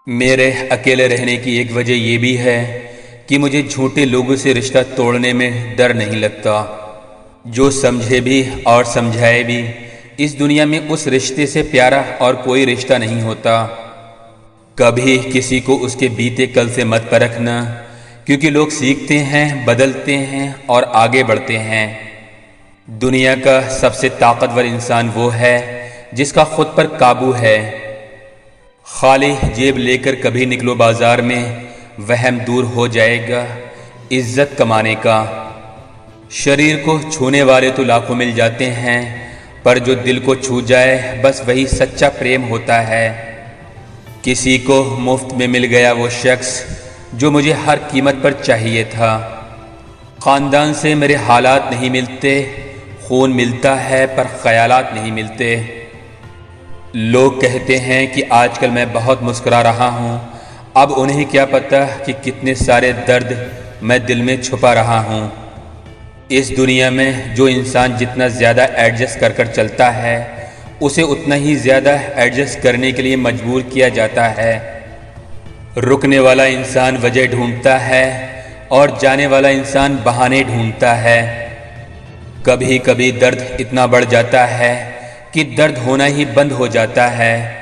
میرے اکیلے رہنے کی ایک وجہ یہ بھی ہے کہ مجھے جھوٹے لوگوں سے رشتہ توڑنے میں ڈر نہیں لگتا۔ جو سمجھے بھی اور سمجھائے بھی، اس دنیا میں اس رشتے سے پیارا اور کوئی رشتہ نہیں ہوتا۔ کبھی کسی کو اس کے بیتے کل سے مت پرکھنا، کیونکہ لوگ سیکھتے ہیں، بدلتے ہیں اور آگے بڑھتے ہیں۔ دنیا کا سب سے طاقتور انسان وہ ہے جس کا خود پر قابو ہے۔ خالی جیب لے کر کبھی نکلو بازار میں، وہم دور ہو جائے گا عزت کمانے کا۔ شریر کو چھونے والے تو لاکھوں مل جاتے ہیں، پر جو دل کو چھو جائے بس وہی سچا پریم ہوتا ہے۔ کسی کو مفت میں مل گیا وہ شخص جو مجھے ہر قیمت پر چاہیے تھا۔ خاندان سے میرے حالات نہیں ملتے، خون ملتا ہے پر خیالات نہیں ملتے۔ لوگ کہتے ہیں کہ آج کل میں بہت مسکرا رہا ہوں، اب انہیں کیا پتہ کہ کتنے سارے درد میں دل میں چھپا رہا ہوں۔ اس دنیا میں جو انسان جتنا زیادہ ایڈجسٹ کر کر چلتا ہے، اسے اتنا ہی زیادہ ایڈجسٹ کرنے کے لیے مجبور کیا جاتا ہے۔ رکنے والا انسان وجہ ڈھونڈتا ہے اور جانے والا انسان بہانے ڈھونڈتا ہے۔ کبھی کبھی درد اتنا بڑھ جاتا ہے کہ درد ہونا ہی بند ہو جاتا ہے۔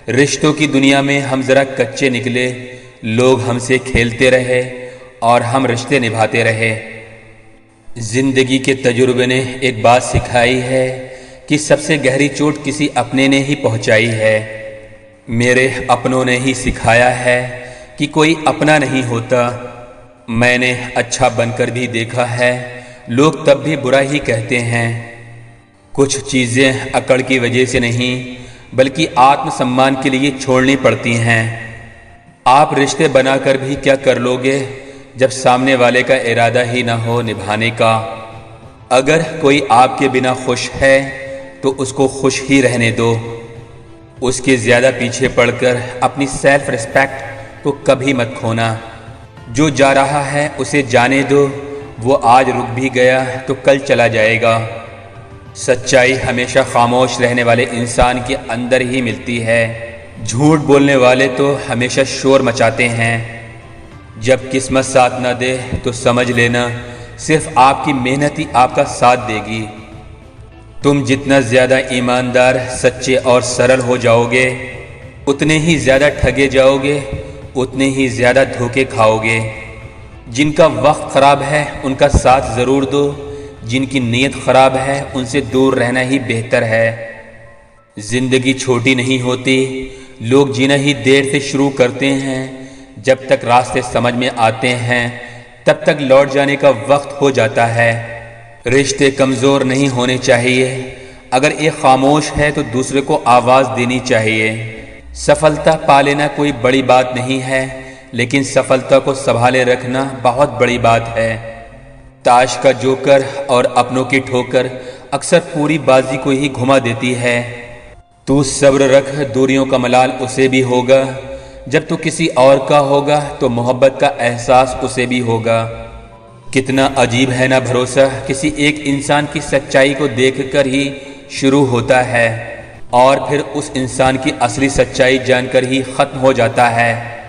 رشتوں کی دنیا میں ہم ذرا کچے نکلے، لوگ ہم سے کھیلتے رہے اور ہم رشتے نبھاتے رہے۔ زندگی کے تجربے نے ایک بات سکھائی ہے کہ سب سے گہری چوٹ کسی اپنے نے ہی پہنچائی ہے۔ میرے اپنوں نے ہی سکھایا ہے کہ کوئی اپنا نہیں ہوتا۔ میں نے اچھا بن کر بھی دیکھا ہے، لوگ تب بھی برا ہی کہتے ہیں۔ کچھ چیزیں عقل کی وجہ سے نہیں بلکہ آتم سمان کے لیے چھوڑنی پڑتی ہیں۔ آپ رشتے بنا کر بھی کیا کر لوگے جب سامنے والے کا ارادہ ہی نہ ہو نبھانے کا؟ اگر کوئی آپ کے بنا خوش ہے تو اس کو خوش ہی رہنے دو۔ اس کے زیادہ پیچھے پڑ کر اپنی سیلف ریسپیکٹ کو کبھی مت کھونا۔ جو جا رہا ہے اسے جانے دو، وہ آج رک بھی گیا تو کل چلا جائے گا۔ سچائی ہمیشہ خاموش رہنے والے انسان کے اندر ہی ملتی ہے۔ جھوٹ بولنے والے تو ہمیشہ شور مچاتے ہیں۔ جب قسمت ساتھ نہ دے تو سمجھ لینا صرف آپ کی محنت ہی آپ کا ساتھ دے گی۔ تم جتنا زیادہ ایماندار، سچے اور سرل ہو جاؤ گے، اتنے ہی زیادہ ٹھگے جاؤ گے، اتنے ہی زیادہ دھوکے کھاؤ گے۔ جن کا وقت خراب ہے ان کا ساتھ ضرور دو، جن کی نیت خراب ہے ان سے دور رہنا ہی بہتر ہے۔ زندگی چھوٹی نہیں ہوتی، لوگ جینا ہی دیر سے شروع کرتے ہیں۔ جب تک راستے سمجھ میں آتے ہیں تب تک لوٹ جانے کا وقت ہو جاتا ہے۔ رشتے کمزور نہیں ہونے چاہیے، اگر ایک خاموش ہے تو دوسرے کو آواز دینی چاہیے۔ سفلتا پا لینا کوئی بڑی بات نہیں ہے، لیکن سفلتا کو سنبھالے رکھنا بہت بڑی بات ہے۔ تاش کا جوکر اور اپنوں کی ٹھوکر اکثر پوری بازی کو ہی گھما دیتی ہے۔ تو صبر رکھ، دوریوں کا ملال اسے بھی ہوگا، جب تو کسی اور کا ہوگا تو محبت کا احساس اسے بھی ہوگا۔ کتنا عجیب ہے نا بھروسہ، کسی ایک انسان کی سچائی کو دیکھ کر ہی شروع ہوتا ہے اور پھر اس انسان کی اصلی سچائی جان کر ہی ختم ہو جاتا ہے۔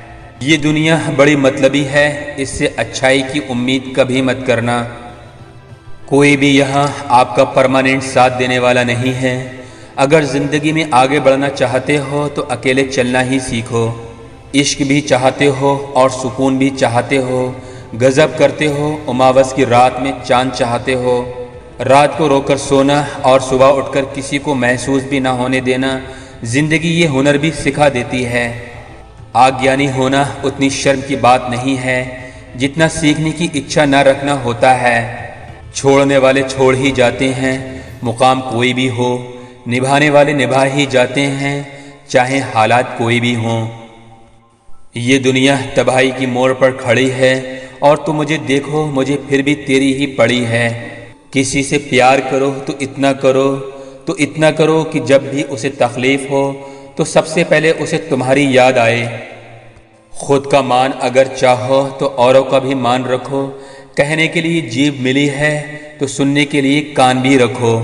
یہ دنیا بڑی مطلبی ہے، اس سے اچھائی کی امید کبھی مت کرنا۔ کوئی بھی یہاں آپ کا پرماننٹ ساتھ دینے والا نہیں ہے۔ اگر زندگی میں آگے بڑھنا چاہتے ہو تو اکیلے چلنا ہی سیکھو۔ عشق بھی چاہتے ہو اور سکون بھی چاہتے ہو، غضب کرتے ہو، اماوس کی رات میں چاند چاہتے ہو، رات کو رو کر سونا اور صبح اٹھ کر کسی کو محسوس بھی نہ ہونے دینا، زندگی یہ ہنر بھی سکھا دیتی ہے۔ آگیانی ہونا اتنی شرم کی بات نہیں ہے جتنا سیکھنے کی اچھا نہ رکھنا ہوتا ہے۔ چھوڑنے والے چھوڑ ہی جاتے ہیں، مقام کوئی بھی ہو، نبھانے والے نبھا ہی جاتے ہیں، چاہے حالات کوئی بھی ہوں۔ یہ دنیا تباہی کی موڑ پر کھڑی ہے اور تم مجھے دیکھو، مجھے پھر بھی تیری ہی پڑی ہے۔ کسی سے پیار کرو تو اتنا کرو کہ جب بھی اسے تکلیف ہو تو سب سے پہلے اسے تمہاری یاد آئے۔ خود کا مان اگر چاہو تو اوروں کا بھی مان رکھو۔ کہنے کے لیے جیبھ ملی ہے تو سننے کے لیے کان بھی رکھو۔